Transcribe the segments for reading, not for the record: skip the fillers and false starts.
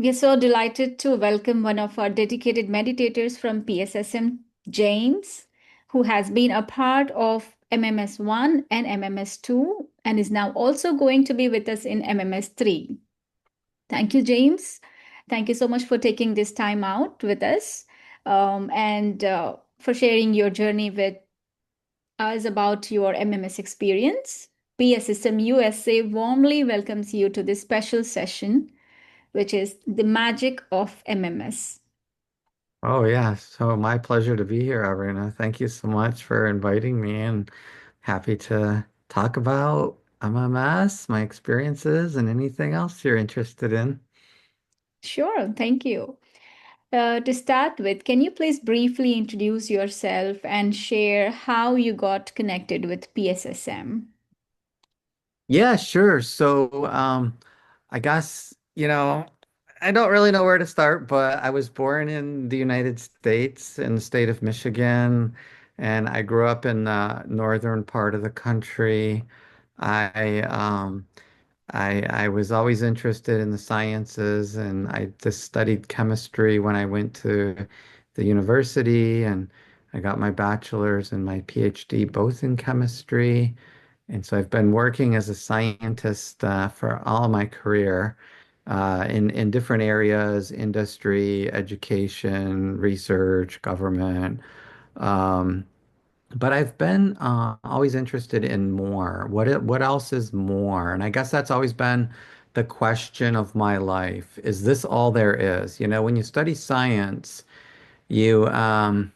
We are so delighted to welcome one of our dedicated meditators from PSSM, James, who has been a part of MMS1 and MMS2 and is now also going to be with us in MMS3. Thank you, James. Thank you so much for taking this time out with us and for sharing your journey with us about your MMS experience. PSSM USA warmly welcomes you to this special session, which is the magic of MMS. Oh yeah, so my pleasure to be here, Arena. Thank you so much for inviting me and happy to talk about MMS, my experiences, and anything else you're interested in. Sure, thank you. To start with, can you please briefly introduce yourself and share how you got connected with PSSM? Yeah, sure. I guess, I don't really know where to start, but I was born in the United States in the state of Michigan, and I grew up in the northern part of the country. I I was always interested in the sciences, and I just studied chemistry when I went to the university, and I got my bachelor's and my PhD both in chemistry. And so I've been working as a scientist for all my career in different areas, industry, education, research, government. Um, but I've been always interested in more. What else is more? And I guess that's always been the question of my life. Is this all there is? When you study science, you have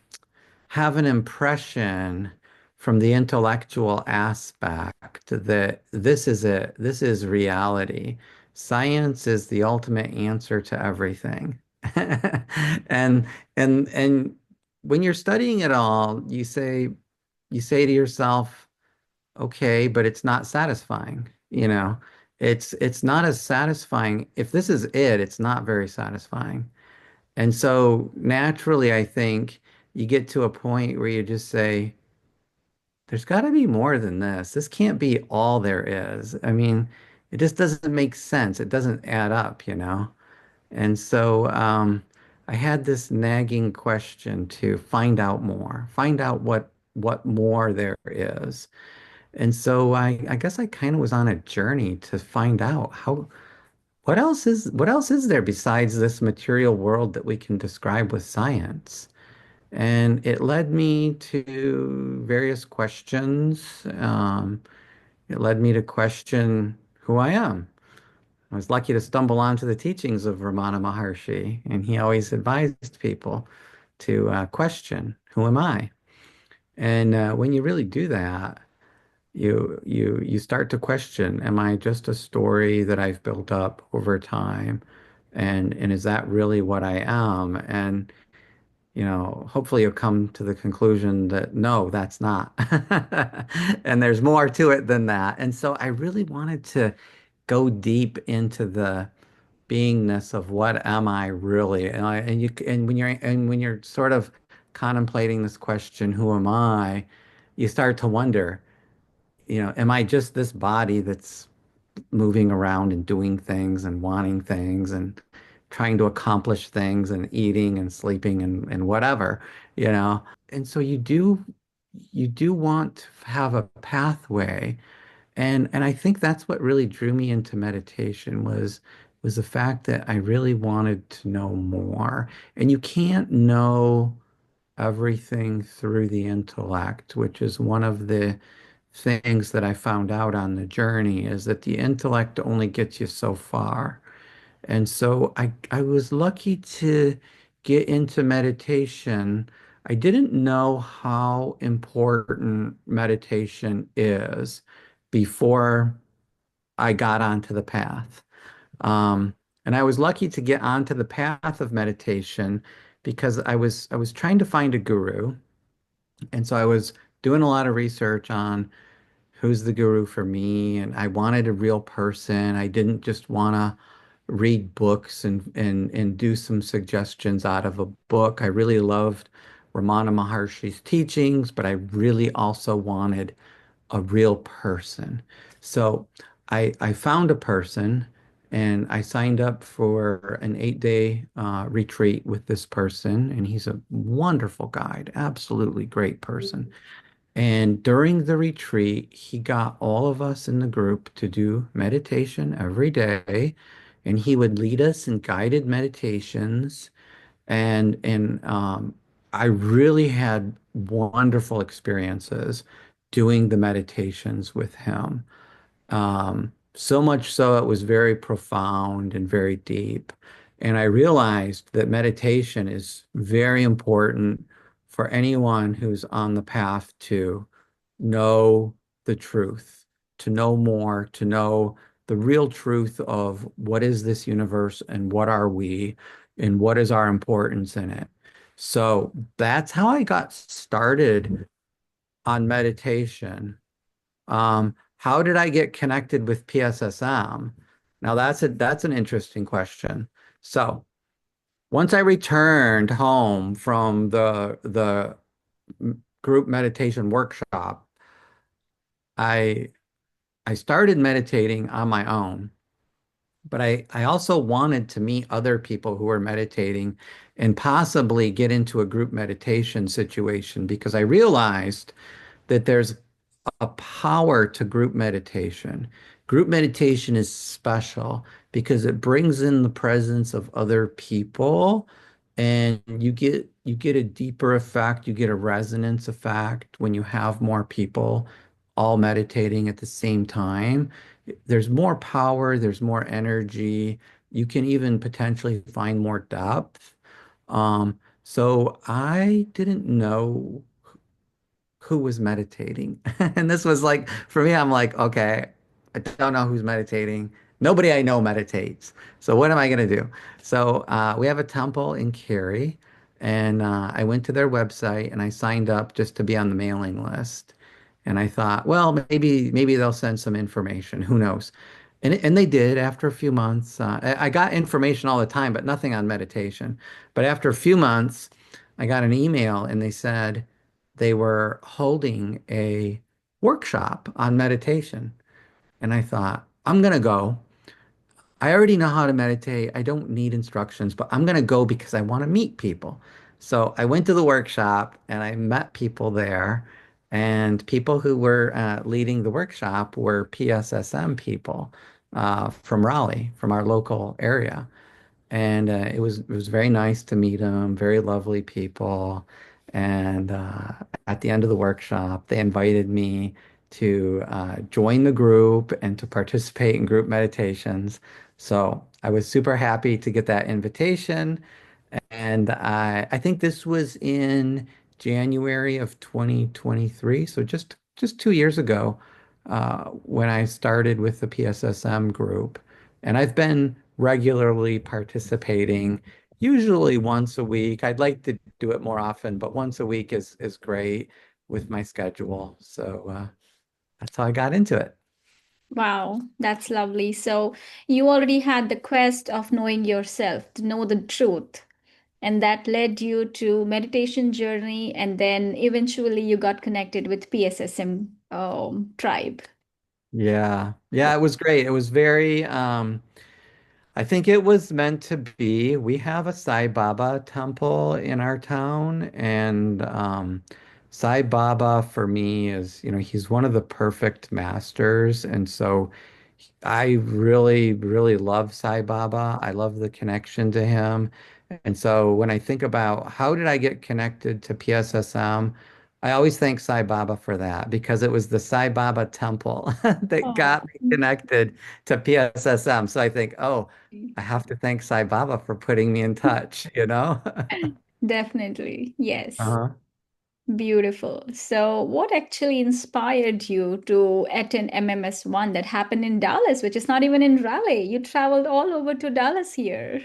an impression from the intellectual aspect that this is it. This is reality. Science is the ultimate answer to everything. And and when you're studying it all, you say to yourself, okay, but it's not satisfying, It's not as satisfying. If this is it, it's not very satisfying. And so naturally, I think you get to a point where you just say, there's got to be more than this. This can't be all there is. I mean, it just doesn't make sense. It doesn't add up. And so I had this nagging question to find out more, find out what more there is. And so I guess I kind of was on a journey to find out what else is there besides this material world that we can describe with science? And it led me to various questions. It led me to question who I am. I was lucky to stumble onto the teachings of Ramana Maharshi, and he always advised people to question, who am I? And when you really do that, you start to question, am I just a story that I've built up over time? And is that really what I am? And hopefully you'll come to the conclusion that no, that's not. And there's more to it than that. And so I really wanted to go deep into the beingness of what am I really? And when you're sort of contemplating this question, who am I? You start to wonder, am I just this body that's moving around and doing things and wanting things and trying to accomplish things and eating and sleeping and whatever, you know? And so you do want to have a pathway. And I think that's what really drew me into meditation was the fact that I really wanted to know more. And you can't know everything through the intellect, which is one of the things that I found out on the journey is that the intellect only gets you so far. And so I was lucky to get into meditation. I didn't know how important meditation is before I got onto the path. Um, and I was lucky to get onto the path of meditation because I was trying to find a guru. And so I was doing a lot of research on who's the guru for me, and I wanted a real person. I didn't just want to read books and do some suggestions out of a book. I really loved Ramana Maharshi's teachings, but I really also wanted a real person. So I found a person, And I signed up for an 8 day retreat with this person, and he's a wonderful guide, absolutely great person. And during the retreat, he got all of us in the group to do meditation every day, and he would lead us in guided meditations. And I really had wonderful experiences doing the meditations with him. So much so it was very profound and very deep. And I realized that meditation is very important for anyone who's on the path to know the truth, to know more, to know the real truth of what is this universe and what are we and what is our importance in it. So that's how I got started on meditation. How did I get connected with PSSM? Now that's an interesting question. So once I returned home from the group meditation workshop, I I started meditating on my own, but I also wanted to meet other people who were meditating and possibly get into a group meditation situation because I realized that there's a power to group meditation. Group meditation is special because it brings in the presence of other people and you get a deeper effect, you get a resonance effect when you have more people all meditating at the same time. There's more power, there's more energy. You can even potentially find more depth. So I didn't know who was meditating. And this was like, for me, I'm like, okay, I don't know who's meditating. Nobody I know meditates. So what am I going to do? So we have a temple in Cary, and I went to their website and I signed up just to be on the mailing list. And I thought, well, maybe they'll send some information. Who knows? And they did after a few months. I got information all the time, but nothing on meditation. But after a few months, I got an email and they said they were holding a workshop on meditation. And I thought, I'm going to go. I already know how to meditate. I don't need instructions, but I'm going to go because I want to meet people. So I went to the workshop and I met people there. And people who were leading the workshop were PSSM people from Raleigh, from our local area. And it was very nice to meet them, very lovely people. And at the end of the workshop, they invited me to join the group and to participate in group meditations. So I was super happy to get that invitation. And I think this was in January of 2023, so just 2 years ago, when I started with the PSSM group. And I've been regularly participating, usually once a week. I'd like to do it more often, but once a week is great with my schedule. So that's how I got into it. Wow, that's lovely. So you already had the quest of knowing yourself, to know the truth, and that led you to meditation journey, and then eventually you got connected with PSSM tribe. Yeah. Yeah, it was great. It was very I think it was meant to be. We have a Sai Baba temple in our town, and Sai Baba for me is, he's one of the perfect masters, and so I really, really love Sai Baba. I love the connection to him. And so when I think about how did I get connected to PSSM, I always thank Sai Baba for that because it was the Sai Baba temple that Oh, got me connected to PSSM. So I think, oh, I have to thank Sai Baba for putting me in touch, you know? definitely. Yes. Uh-huh. Beautiful. So, what actually inspired you to attend MMS1 that happened in Dallas, which is not even in Raleigh? You traveled all over to Dallas here.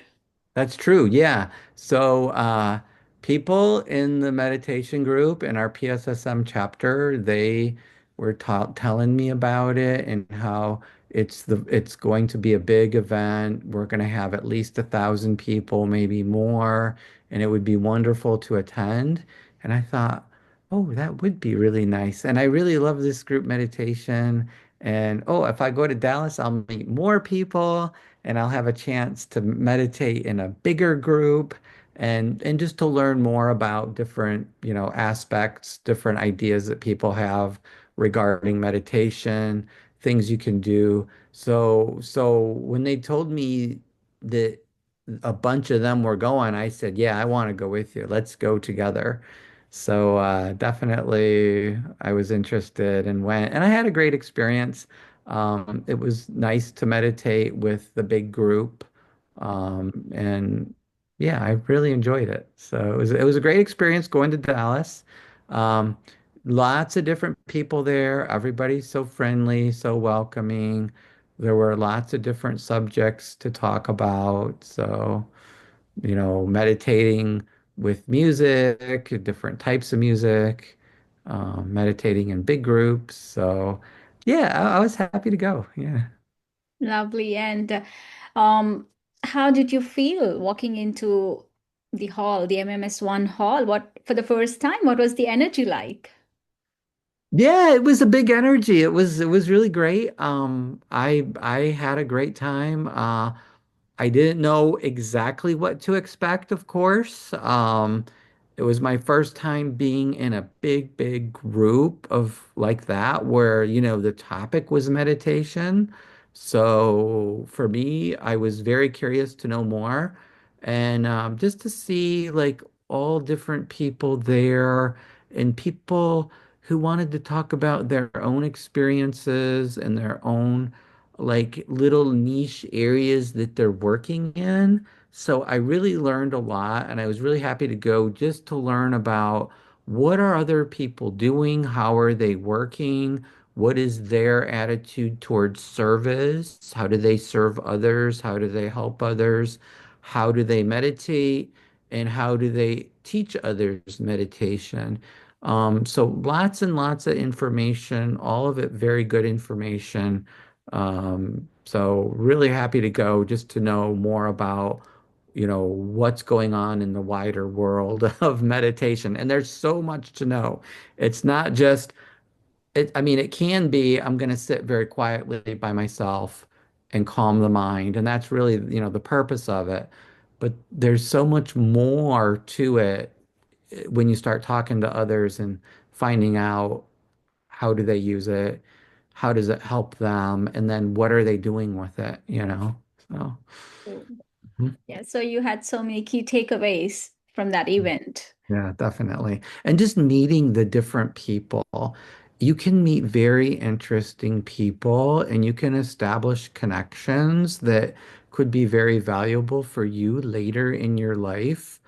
That's true. Yeah. So, people in the meditation group in our PSSM chapter, they were telling me about it and how it's going to be a big event. We're going to have at least 1,000 people, maybe more, and it would be wonderful to attend. And I thought, oh, that would be really nice. And I really love this group meditation. And oh, if I go to Dallas, I'll meet more people and I'll have a chance to meditate in a bigger group and just to learn more about different, aspects, different ideas that people have regarding meditation, things you can do. So when they told me that a bunch of them were going, I said, "Yeah, I want to go with you. Let's go together." So definitely, I was interested and went, and I had a great experience. It was nice to meditate with the big group, and yeah, I really enjoyed it. So it was a great experience going to Dallas. Um, Lots of different people there. Everybody's so friendly, so welcoming. There were lots of different subjects to talk about. So meditating with music, different types of music, meditating in big groups. So, yeah, I was happy to go. Yeah. Lovely. And um, how did you feel walking into the hall, the MMS1 hall? What for the first time? What was the energy like? Yeah, it was a big energy. It was really great. I had a great time. I didn't know exactly what to expect, of course. It was my first time being in a big, big group of like that, where, the topic was meditation. So for me, I was very curious to know more and just to see like all different people there and people who wanted to talk about their own experiences and their own like little niche areas that they're working in. So I really learned a lot and I was really happy to go just to learn about what are other people doing? How are they working? What is their attitude towards service? How do they serve others? How do they help others? How do they meditate? And how do they teach others meditation? So lots and lots of information, all of it very good information. So really happy to go just to know more about, what's going on in the wider world of meditation. And there's so much to know. It's not just I mean, it can be, I'm going to sit very quietly by myself and calm the mind. And that's really, the purpose of it. But there's so much more to it when you start talking to others and finding out how do they use it, how does it help them, and then what are they doing with it. So, mhm. Yeah, so you had so many key takeaways from that event. Yeah, definitely. And just meeting the different people. You can meet very interesting people and you can establish connections that could be very valuable for you later in your life.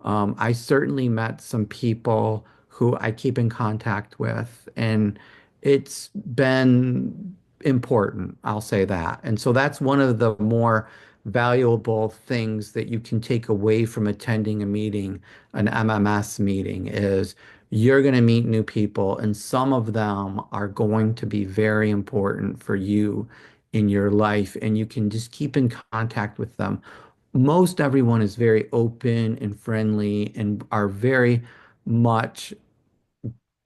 I certainly met some people who I keep in contact with, and it's been important, I'll say that. And so that's one of the more valuable things that you can take away from attending a meeting, an MMS meeting, is you're going to meet new people, and some of them are going to be very important for you in your life, and you can just keep in contact with them. Most everyone is very open and friendly and are very much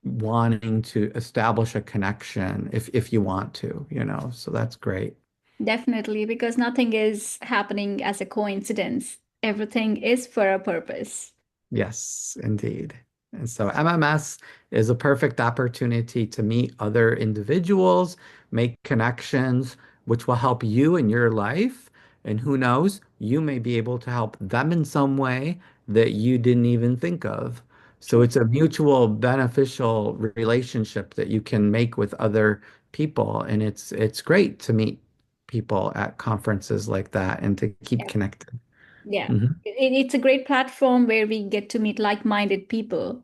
wanting to establish a connection if you want to. So that's great. Definitely, because nothing is happening as a coincidence. Everything is for a purpose. Yes, indeed. And so MMS is a perfect opportunity to meet other individuals, make connections, which will help you in your life. And who knows, you may be able to help them in some way that you didn't even think of. So True. it's a mutual beneficial relationship that you can make with other people. And it's great to meet people at conferences like that and to keep Yeah. connected. Yeah. Mhm. It's a great platform where we get to meet like-minded people.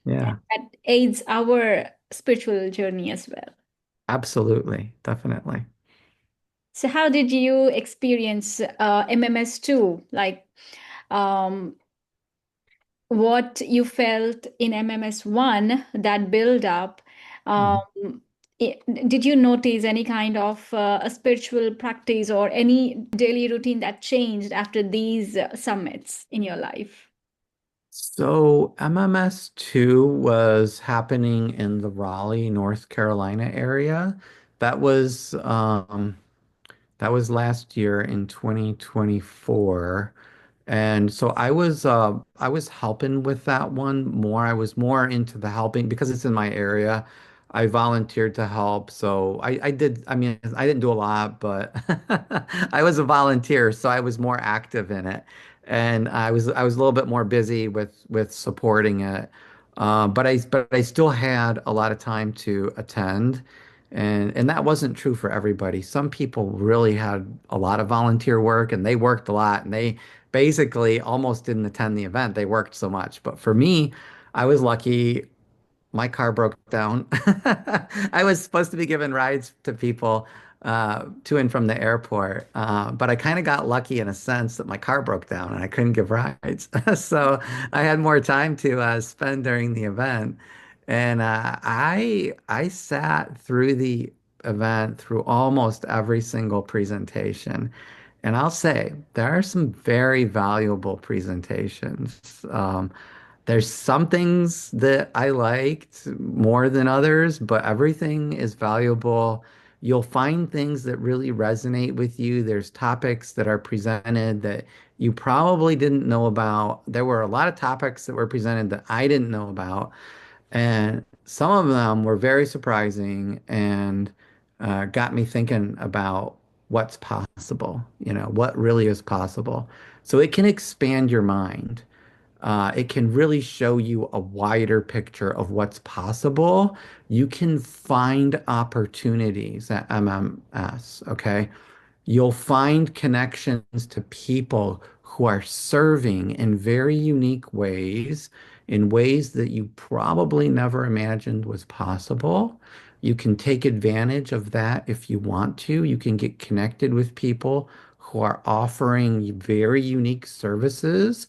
And Yeah. that aids our spiritual journey as well. Absolutely, definitely. So, how did you experience MMS2? Like, um, what you felt in MMS1, that build up. Mhm. Um, i- did you notice any kind of a spiritual practice or any daily routine that changed after these summits in your life? So MMS2 was happening in the Raleigh, North Carolina area. that was that was last year in 2024. And so I was helping with that one more. I was more into the helping because it's in my area. I volunteered to help. So I did, I mean, I didn't do a lot, but I was a volunteer, so I was more active in it. And I was a little bit more busy with supporting it. But I still had a lot of time to attend. And that wasn't true for everybody. Some people really had a lot of volunteer work and they worked a lot and they basically almost didn't attend the event. They worked so much. But for me, I was lucky my car broke down. I was supposed to be giving rides to people to and from the airport, but I kind of got lucky in a sense that my car broke down and I couldn't give rides. So I had more time to spend during the event, and I sat through the event through almost every single presentation. And I'll say there are some very valuable presentations. There's some things that I liked more than others, but everything is valuable. You'll find things that really resonate with you. There's topics that are presented that you probably didn't know about. There were a lot of topics that were presented that I didn't know about, and some of them were very surprising and got me thinking about what's possible, what really is possible. So it can expand your mind. It can really show you a wider picture of what's possible. You can find opportunities at MMS, okay? You'll find connections to people who are serving in very unique ways, in ways that you probably never imagined was possible. You can take advantage of that if you want to. You can get connected with people who are offering very unique services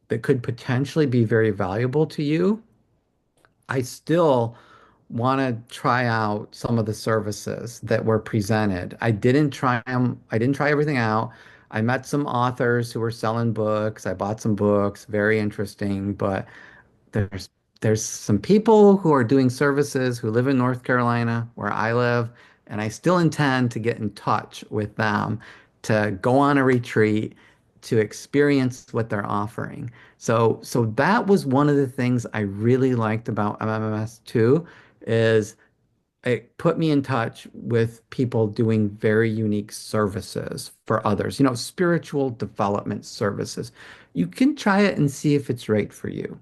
that could potentially be very valuable to you. I still want to try out some of the services that were presented. I didn't try them. I didn't try everything out. I met some authors who were selling books. I bought some books, very interesting, but there's there's some people who are doing services who live in North Carolina, where I live, and I still intend to get in touch with them to go on a retreat to experience what they're offering. So that was one of the things I really liked about MMS too, is it put me in touch with people doing very unique services for others, spiritual development services. You can try it and see if it's right for you.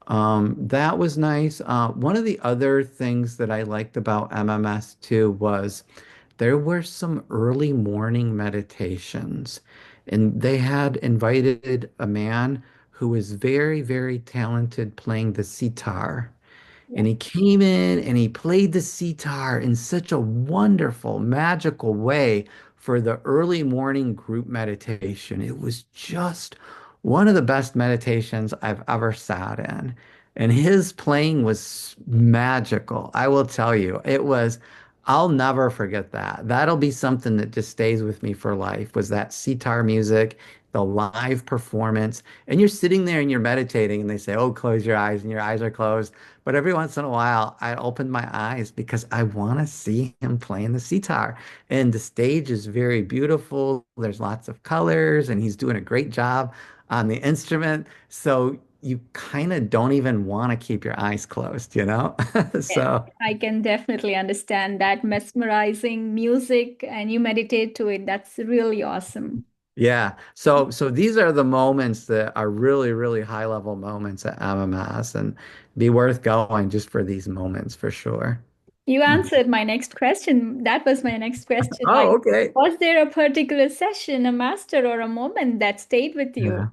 That was nice. One of the other things that I liked about MMS too was there were some early morning meditations, and they had invited a man who was very, very talented playing the sitar. Yeah. And he came in and he played the sitar in such a wonderful, magical way for the early morning group meditation. It was just one of the best meditations I've ever sat in. And his playing was magical. I will tell you, I'll never forget that. That'll be something that just stays with me for life, was that sitar music, the live performance. And you're sitting there and you're meditating, and they say, oh, close your eyes, and your eyes are closed. But every once in a while, I open my eyes because I want to see him playing the sitar. And the stage is very beautiful. There's lots of colors, and he's doing a great job on the instrument. So you kind of don't even want to keep your eyes closed? Yes, So, I can definitely understand that mesmerizing music and you meditate to it. That's really awesome. yeah. So these are the moments that are really, really high level moments at MMS and be worth going just for these moments for sure. You Mhm. answered my next question. That was my next question. Like, Oh, okay. was there a particular session, a master, or a moment that stayed with you? Yeah.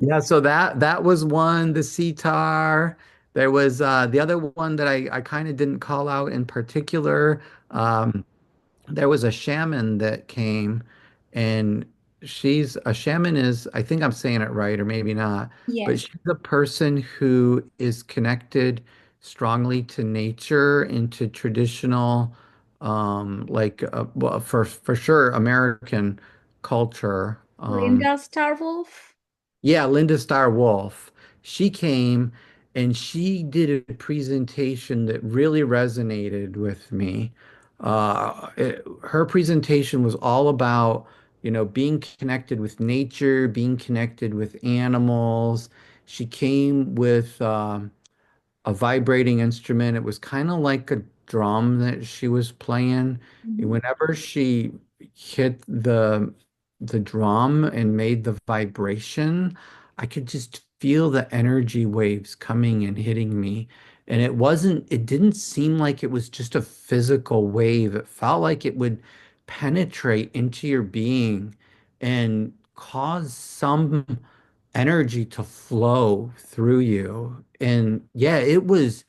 Yeah, so that was one, the Sitar. There was the other one that I kind of didn't call out in particular. Um, there was a shaman that came, and she's a shaman is, I think I'm saying it right, or maybe not, but Yes. she's a person who is connected strongly to nature and to traditional, well, for sure, American culture. Linda Starwolf? Yeah, Linda Starr Wolf. She came and she did a presentation that really resonated with me. Her presentation was all about, being connected with nature, being connected with animals. She came with a vibrating instrument. It was kind of like a drum that she was playing. And Mhm. whenever she hit the drum and made the vibration, I could just feel the energy waves coming and hitting me. And it didn't seem like it was just a physical wave. It felt like it would penetrate into your being and cause some energy to flow through you. And yeah, it was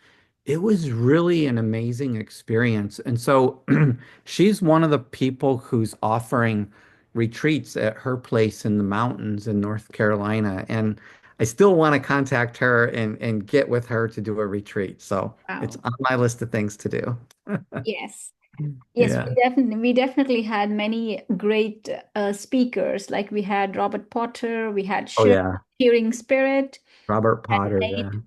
really an amazing experience. And so she's one of the people who's offering retreats at her place in the mountains in North Carolina. And I still want to contact her and get with her to do a retreat. So it's Wow. on my list of things to do. Yes. Yes, Yeah. we definitely had many great speakers. Like we had Robert Potter, we had Oh yeah. Shearing Spirit, Robert and Potter, yeah. Nate.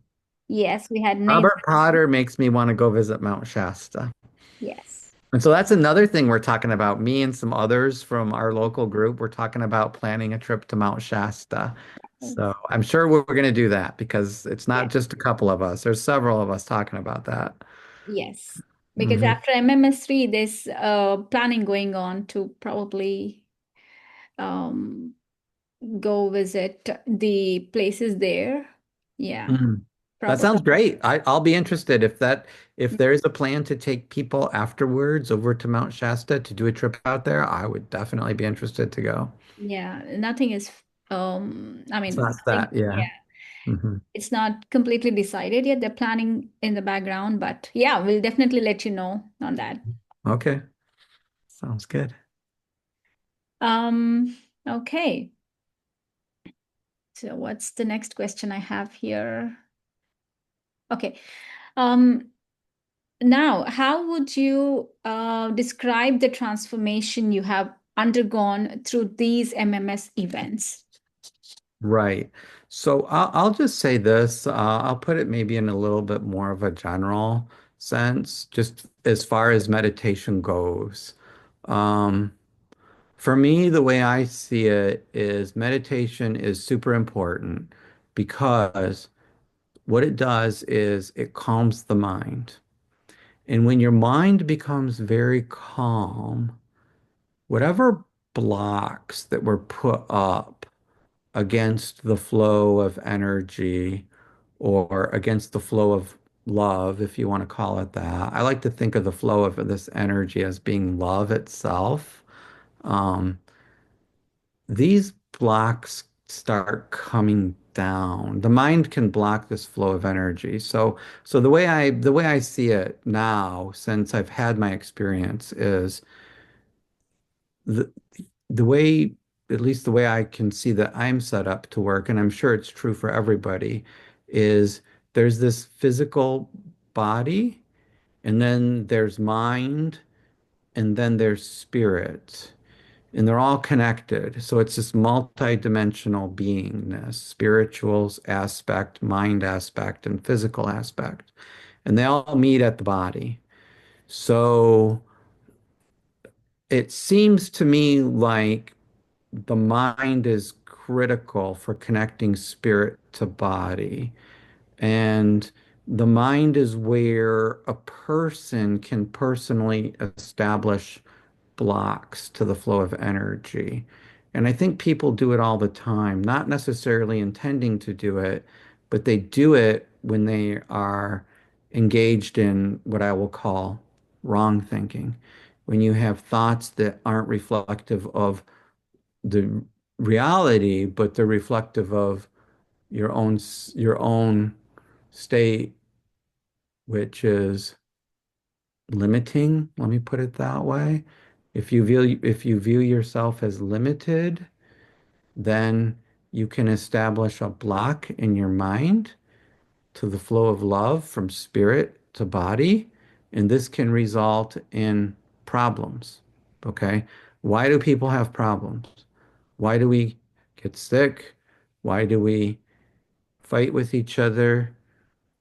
Yes, we had Nate. Robert Potter makes me want to go visit Mount Shasta. Yes. And so that's another thing we're talking about. Me and some others from our local group, we're talking about planning a trip to Mount Shasta. So I'm sure we're going to do that because it's not Yes. just a couple of us. There's several of us talking about that. Yes. Because Hmm. after MMS3, there's planning going on to probably um, go visit the places there. Yeah, Hmm. That probably. sounds great. I'll be interested if there is a plan to take people afterwards over to Mount Shasta to do a trip out there. I would definitely be interested to go. Yeah, nothing is, I It's mean, not that, yeah. yeah, Hmm. it's not completely decided yet. They're planning in the background, but yeah, we'll definitely let you know on that. Okay, sounds good. Um, okay. So what's the next question I have here? Okay. Um, Now, how would you describe the transformation you have undergone through these MMS events? Right. So I'll just say this. I'll put it maybe in a little bit more of a general sense, just as far as meditation goes. Um, for me, the way I see it is meditation is super important because what it does is it calms the mind. And when your mind becomes very calm, whatever blocks that were put up against the flow of energy or against the flow of love, if you want to call it that. I like to think of the flow of this energy as being love itself. Um, these blocks start coming down. The mind can block this flow of energy. So the way I see it now, since I've had my experience, is the the way, at least the way I can see that I'm set up to work, and I'm sure it's true for everybody, is there's this physical body, and then there's mind, and then there's spirit. And they're all connected. So it's this multi-dimensional beingness, spiritual aspect, mind aspect, and physical aspect. And they all meet at the body. So it seems to me like the mind is critical for connecting spirit to body. And the mind is where a person can personally establish blocks to the flow of energy. And I think people do it all the time, not necessarily intending to do it, but they do it when they are engaged in what I will call wrong thinking. When you have thoughts that aren't reflective of the reality, but they're reflective of your own state, which is limiting. Let me put it that way. If you view yourself as limited, then you can establish a block in your mind to the flow of love from spirit to body, and this can result in problems. Okay? Why do people have problems? Why do we get sick? Why do we fight with each other?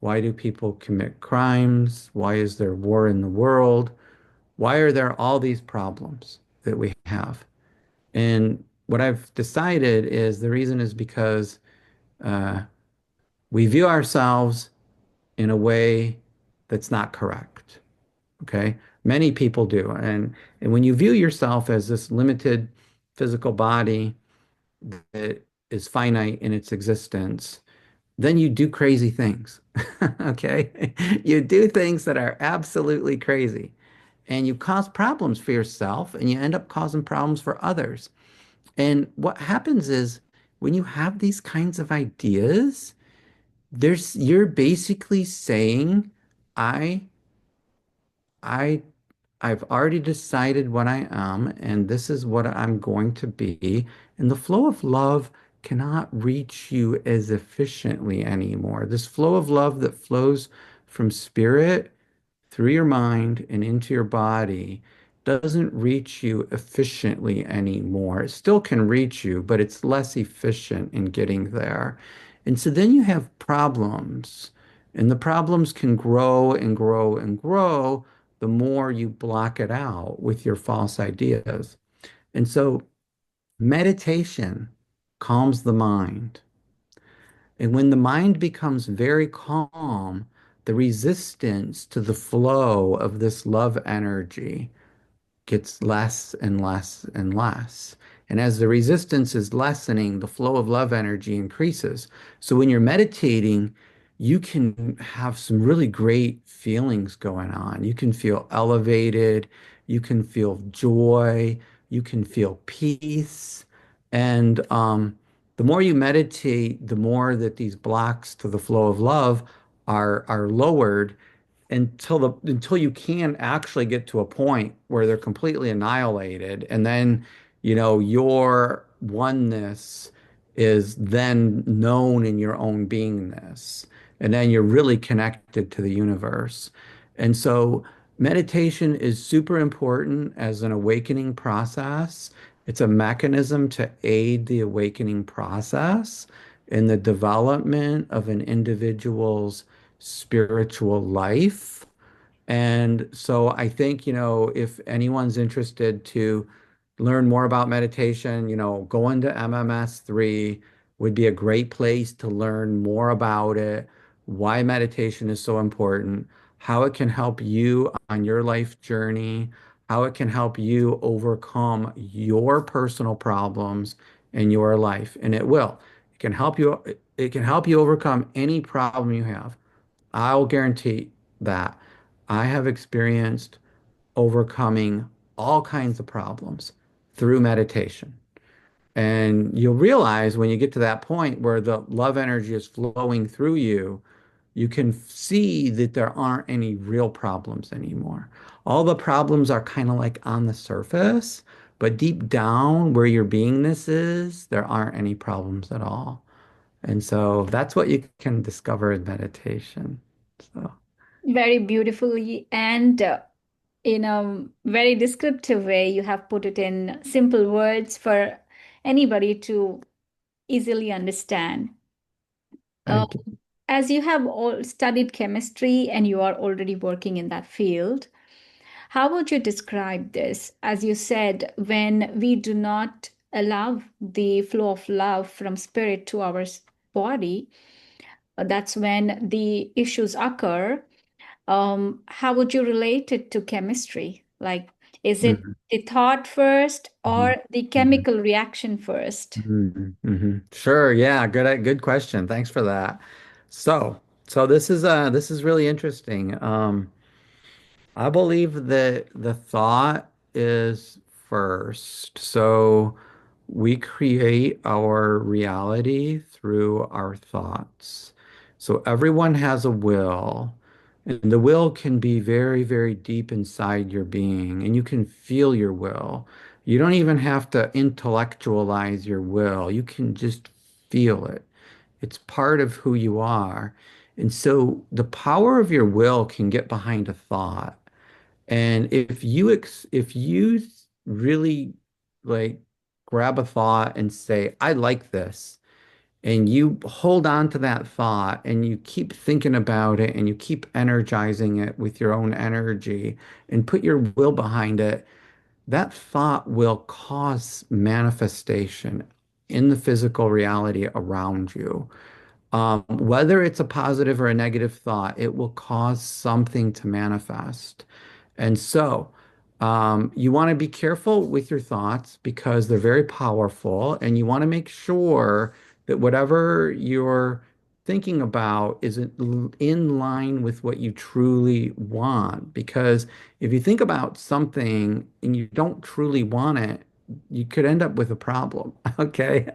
Why do people commit crimes? Why is there war in the world? Why are there all these problems that we have? And what I've decided is the reason is because uh, we view ourselves in a way that's not correct. Okay. Many people do. And when you view yourself as this limited physical body that is finite in its existence, then you do crazy things. Okay. You do things that are absolutely crazy and you cause problems for yourself and you end up causing problems for others. And what happens is when you have these kinds of ideas, you're basically saying, I I I've already decided what I am, and this is what I'm going to be. And the flow of love cannot reach you as efficiently anymore. This flow of love that flows from spirit through your mind and into your body doesn't reach you efficiently anymore. It still can reach you, but it's less efficient in getting there. And so then you have problems, and the problems can grow and grow and grow the more you block it out with your false ideas. And so meditation calms the mind. And when the mind becomes very calm, the resistance to the flow of this love energy gets less and less and less. And as the resistance is lessening, the flow of love energy increases. So when you're meditating, you can have some really great feelings going on. You can feel elevated, you can feel joy, you can feel peace. And the more you meditate, the more that these blocks to the flow of love are lowered until you can actually get to a point where they're completely annihilated, and then your oneness is then known in your own beingness, and then you're really connected to the universe. And so meditation is super important as an awakening process. It's a mechanism to aid the awakening process in the development of an individual's spiritual life. And so I think, if anyone's interested to learn more about meditation, going to MMS3 would be a great place to learn more about it, why meditation is so important, how it can help you on your life journey, how it can help you overcome your personal problems in your life. And it will. It can help you overcome any problem you have. I'll guarantee that. I have experienced overcoming all kinds of problems through meditation. And you'll realize when you get to that point where the love energy is flowing through you, you can see that there aren't any real problems anymore. All the problems are kind of like on the surface, but deep down where your beingness is, there aren't any problems at all. And so that's what you can discover in meditation. So. Very beautifully and in a very descriptive way, you have put it in simple words for anybody to easily understand. Uh, Thank you. as you have all studied chemistry and you are already working in that field, how would you describe this? As you said, when we do not allow the flow of love from spirit to our body, that's when the issues occur. How would you relate it to chemistry? Like, is it Mhm, the thought first mhm, or the mhm, chemical reaction first? mhm. Sure. Yeah. Good question. Thanks for that. So, so this is really interesting. I believe that the thought is first. So we create our reality through our thoughts. So everyone has a will, and the will can be very, very deep inside your being, and you can feel your will. You don't even have to intellectualize your will. You can just feel it. It's part of who you are. And so the power of your will can get behind a thought. And if you really like grab a thought and say, I like this, and you hold on to that thought and you keep thinking about it and you keep energizing it with your own energy and put your will behind it, that thought will cause manifestation in the physical reality around you. Whether it's a positive or a negative thought, it will cause something to manifest. And so, you want to be careful with your thoughts because they're very powerful, and you want to make sure that whatever you're thinking about is in line with what you truly want. Because if you think about something and you don't truly want it, you could end up with a problem. Okay.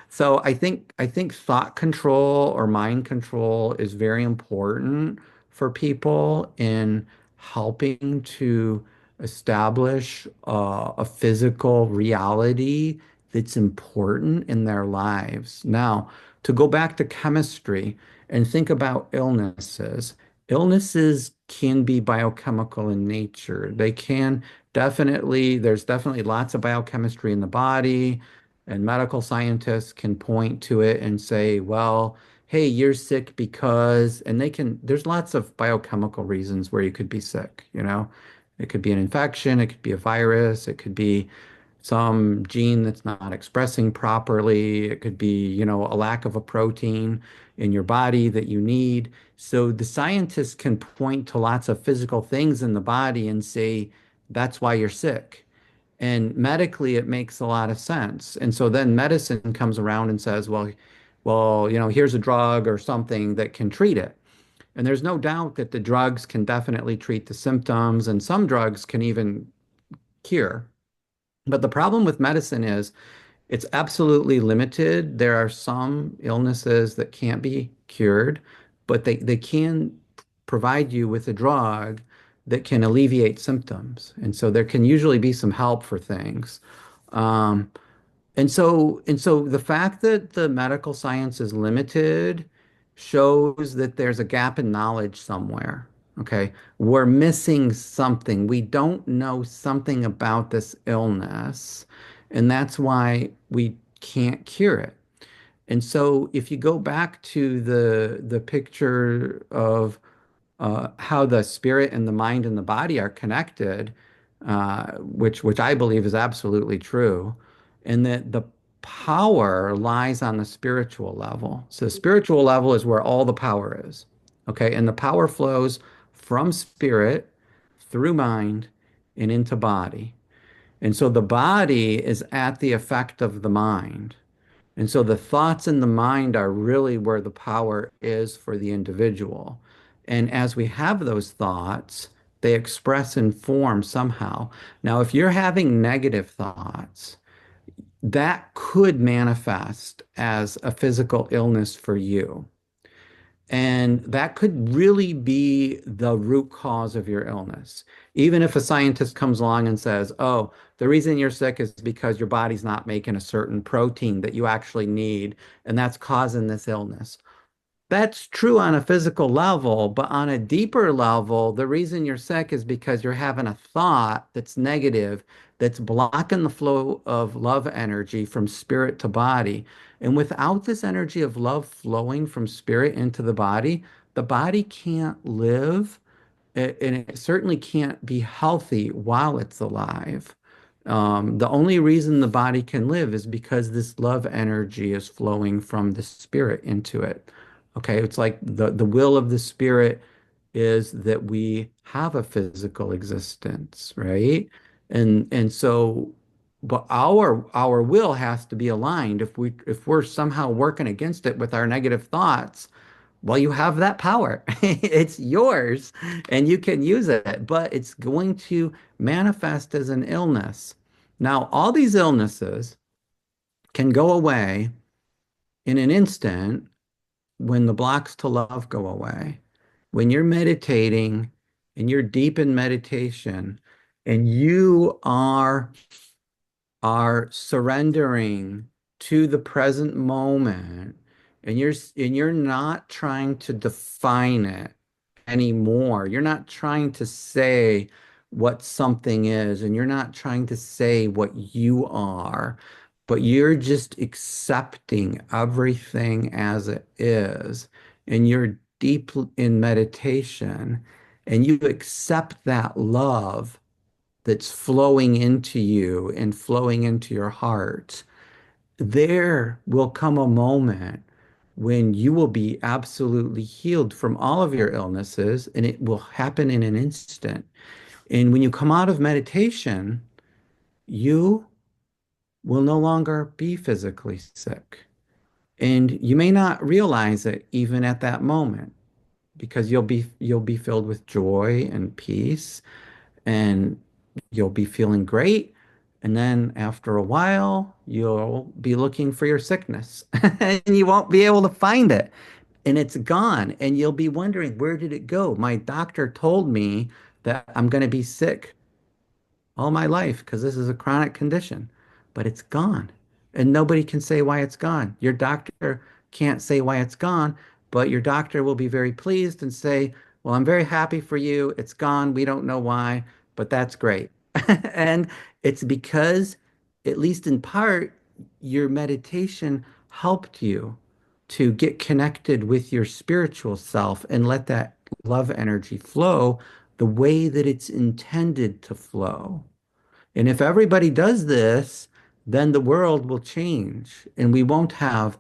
So I think thought control or mind control is very important for people in helping to establish a physical reality that's important in their lives. Now, to go back to chemistry and think about illnesses, illnesses can be biochemical in nature. They can definitely, there's definitely lots of biochemistry in the body, and medical scientists can point to it and say, well, hey, you're sick because, and they can, there's lots of biochemical reasons where you could be sick, you know? It could be an infection, it could be a virus, it could be some gene that's not expressing properly, it could be, a lack of a protein in your body that you need. So the scientists can point to lots of physical things in the body and say, that's why you're sick. And medically, it makes a lot of sense. And so then medicine comes around and says, well, here's a drug or something that can treat it. And there's no doubt that the drugs can definitely treat the symptoms, and some drugs can even cure. But the problem with medicine is it's absolutely limited. There are some illnesses that can't be cured, but they can provide you with a drug that can alleviate symptoms. And so there can usually be some help for things. Um, and so the fact that the medical science is limited shows that there's a gap in knowledge somewhere. Okay. We're missing something. We don't know something about this illness, and that's why we can't cure it. And so if you go back to the picture of how the spirit and the mind and the body are connected, which I believe is absolutely true, and that the power lies on the spiritual level. So the spiritual level is where all the power is. Okay, and the power flows from spirit through mind and into body. And so the body is at the effect of the mind. And so the thoughts in the mind are really where the power is for the individual. And as we have those thoughts, they express in form somehow. Now, if you're having negative thoughts, that could manifest as a physical illness for you. And that could really be the root cause of your illness. Even if a scientist comes along and says, oh, the reason you're sick is because your body's not making a certain protein that you actually need, and that's causing this illness. That's true on a physical level, but on a deeper level, the reason you're sick is because you're having a thought that's negative, that's blocking the flow of love energy from spirit to body. And without this energy of love flowing from spirit into the body can't live, and it certainly can't be healthy while it's alive. The only reason the body can live is because this love energy is flowing from the spirit into it. Okay, it's like the will of the spirit is that we have a physical existence, right? And so, but our will has to be aligned. If we're somehow working against it with our negative thoughts, well, you have that power. It's yours and you can use it, but it's going to manifest as an illness. Now, all these illnesses can go away in an instant when the blocks to love go away. When you're meditating and you're deep in meditation and you are surrendering to the present moment, and you're not trying to define it anymore. You're not trying to say what something is, and you're not trying to say what you are. but you're just accepting everything as it is, and you're deep in meditation, and you accept that love that's flowing into you and flowing into your heart, there will come a moment when you will be absolutely healed from all of your illnesses, and it will happen in an instant. And when you come out of meditation, you will no longer be physically sick. And you may not realize it even at that moment because you'll be filled with joy and peace, and you'll be feeling great. And then after a while, you'll be looking for your sickness and you won't be able to find it. And it's gone. And you'll be wondering, where did it go? My doctor told me that I'm going to be sick all my life because this is a chronic condition, but it's gone. And nobody can say why it's gone. Your doctor can't say why it's gone, but your doctor will be very pleased and say, well, I'm very happy for you. It's gone. We don't know why, but that's great. And it's because, at least in part, your meditation helped you to get connected with your spiritual self and let that love energy flow the way that it's intended to flow. And if everybody does this, then the world will change and we won't have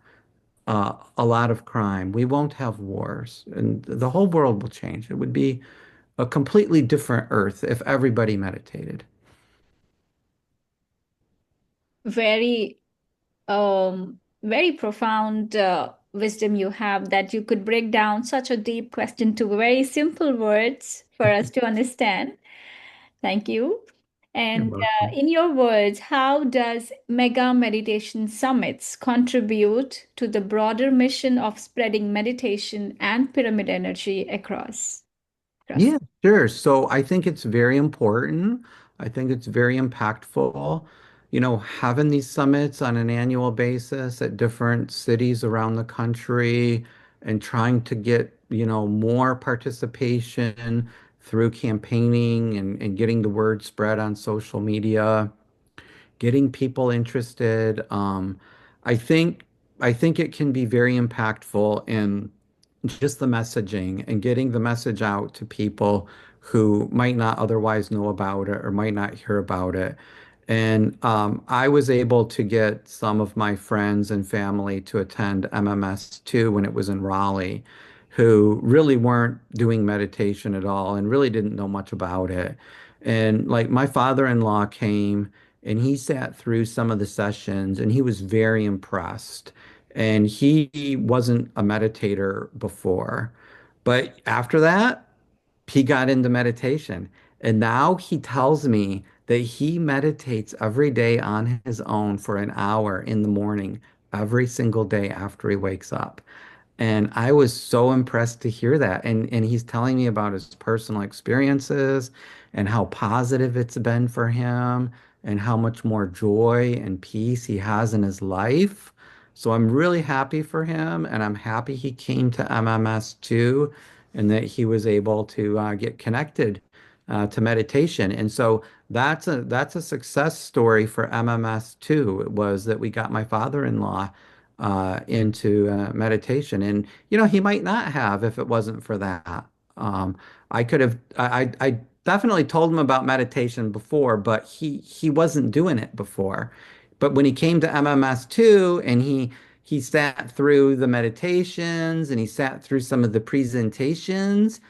a lot of crime. We won't have wars and the whole world will change. It would be a completely different earth if everybody meditated. Very, very profound wisdom you have that you could break down such a deep question to very simple words for us to understand. Thank you. You're And welcome. in your words, how does mega meditation summits contribute to the broader mission of spreading meditation and pyramid energy across? Yeah, sure. So I think it's very important. I think it's very impactful. Having these summits on an annual basis at different cities around the country and trying to get, more participation through campaigning and getting the word spread on social media, getting people interested. I think I think it can be very impactful in just the messaging and getting the message out to people who might not otherwise know about it or might not hear about it. And I was able to get some of my friends and family to attend MMS too when it was in Raleigh, who really weren't doing meditation at all and really didn't know much about it. And like my father-in-law came and he sat through some of the sessions and he was very impressed. And he wasn't a meditator before. But after that, he got into meditation. And now he tells me that he meditates every day on his own for an hour in the morning, every single day after he wakes up. And I was so impressed to hear that. And he's telling me about his personal experiences and how positive it's been for him and how much more joy and peace he has in his life. So I'm really happy for him and I'm happy he came to MMS too and that he was able to get connected to meditation. And so that's a success story for MMS too. It was that we got my father-in-law into meditation. And, he might not have if it wasn't for that. I could have, I definitely told him about meditation before, but he wasn't doing it before. But when he came to MMS2 and he sat through the meditations and he sat through some of the presentations,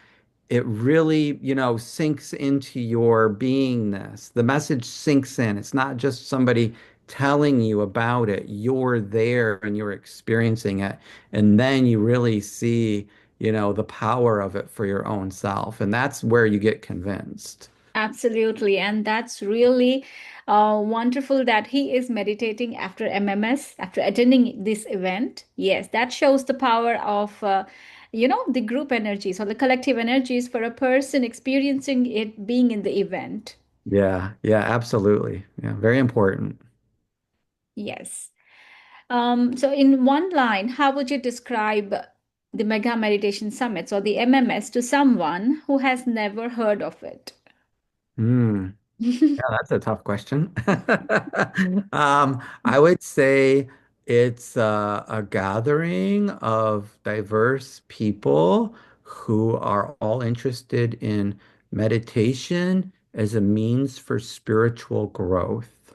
it really, sinks into your beingness. The message sinks in. It's not just somebody telling you about it. You're there and you're experiencing it. And then you really see, the power of it for your own self. And that's where you get convinced. Absolutely. And that's really wonderful that he is meditating after MMS, after attending this event. Yes, that shows the power of, the group energies or the collective energies for a person experiencing it being in the event. Yeah, yeah, absolutely. Yeah, very important. Yes. So, in one line, how would you describe the Mega Meditation Summits or the MMS to someone who has never heard of it? Hmm. Yeah, that's a tough question. I would say it's a gathering of diverse people who are all interested in meditation as a means for spiritual growth.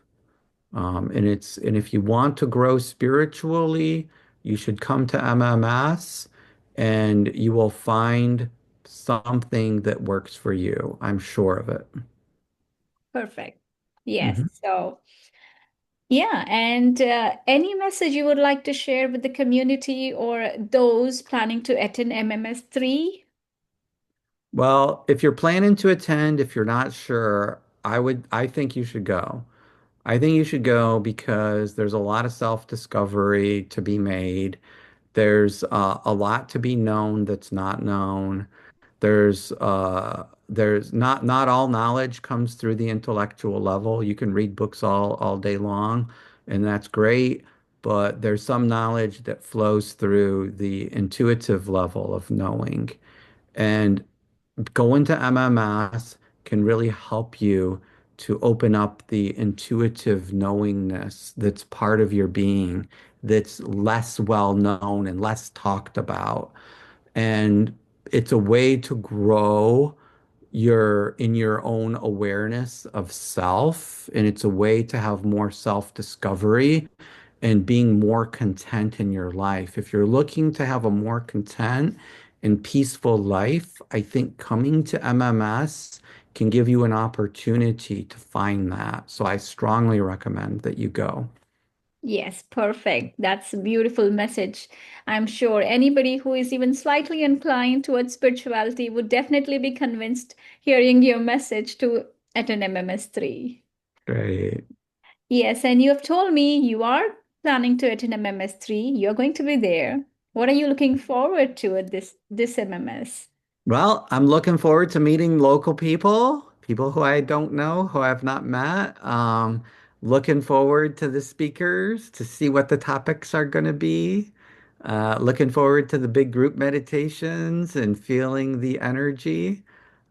And if you want to grow spiritually, you should come to MMS and you will find something that works for you. I'm sure of it. Perfect. Yes. Mhm. So, yeah. And any message you would like to share with the community or those planning to attend MMS 3? Well, if you're planning to attend, if you're not sure, I think you should go. I think you should go because there's a lot of self-discovery to be made. There's a lot to be known that's not known. There's not all knowledge comes through the intellectual level. You can read books all day long, and that's great, but there's some knowledge that flows through the intuitive level of knowing. And going to MMS can really help you to open up the intuitive knowingness that's part of your being that's less well known and less talked about. And it's a way to grow your own awareness of self, and it's a way to have more self-discovery and being more content in your life. If you're looking to have a more content and peaceful life, I think coming to MMS can give you an opportunity to find that. So I strongly recommend that you go. Yes, perfect. That's a beautiful message. I'm sure anybody who is even slightly inclined towards spirituality would definitely be convinced hearing your message to attend MMS 3. Great. Yes, and you have told me you are planning to attend MMS 3. You're going to be there. What are you looking forward to at this MMS? Well, I'm looking forward to meeting local people, people who I don't know, who I've not met. Looking forward to the speakers to see what the topics are going to be. Looking forward to the big group meditations and feeling the energy.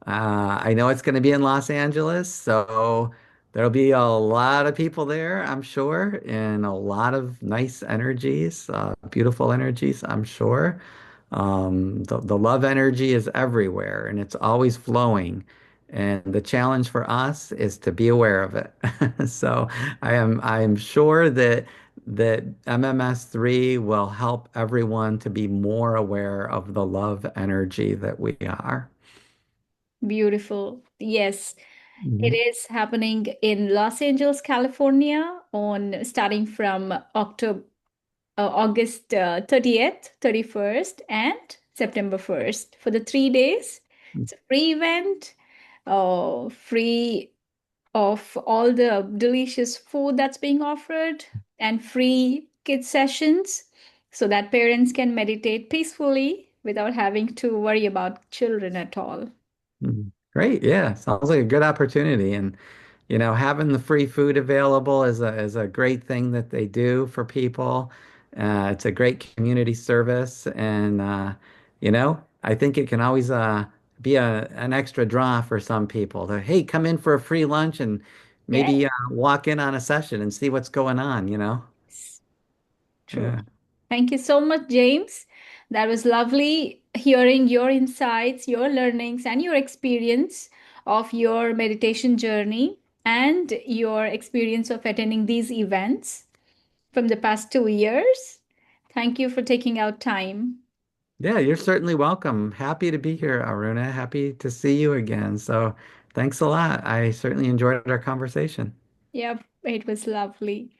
I know it's going to be in Los Angeles, so there'll be a lot of people there, I'm sure, and a lot of nice energies, beautiful energies, I'm sure. The love energy is everywhere and it's always flowing. And the challenge for us is to be aware of it. So I am sure that MMS3 will help everyone to be more aware of the love energy that we are. Beautiful. Yes, it Mhm. is happening in Los Angeles, California on starting from August 30th, 31st, and September 1st for the 3 days. It's a free event, free of all the delicious food that's being offered, and free kids sessions so that parents can meditate peacefully without having to worry about children at all. Great. Yeah. Sounds like a good opportunity. And, having the free food available is a great thing that they do for people. It's a great community service. And, I think it can always be an extra draw for some people to, hey, come in for a free lunch and Yes. maybe walk in on a session and see what's going on. True. Yeah. Thank you so much, James. That was lovely hearing your insights, your learnings, and your experience of your meditation journey and your experience of attending these events from the past 2 years. Thank you for taking out time. Yeah, you're certainly welcome. Happy to be here, Aruna. Happy to see you again. So thanks a lot. I certainly enjoyed our conversation. Yep, it was lovely.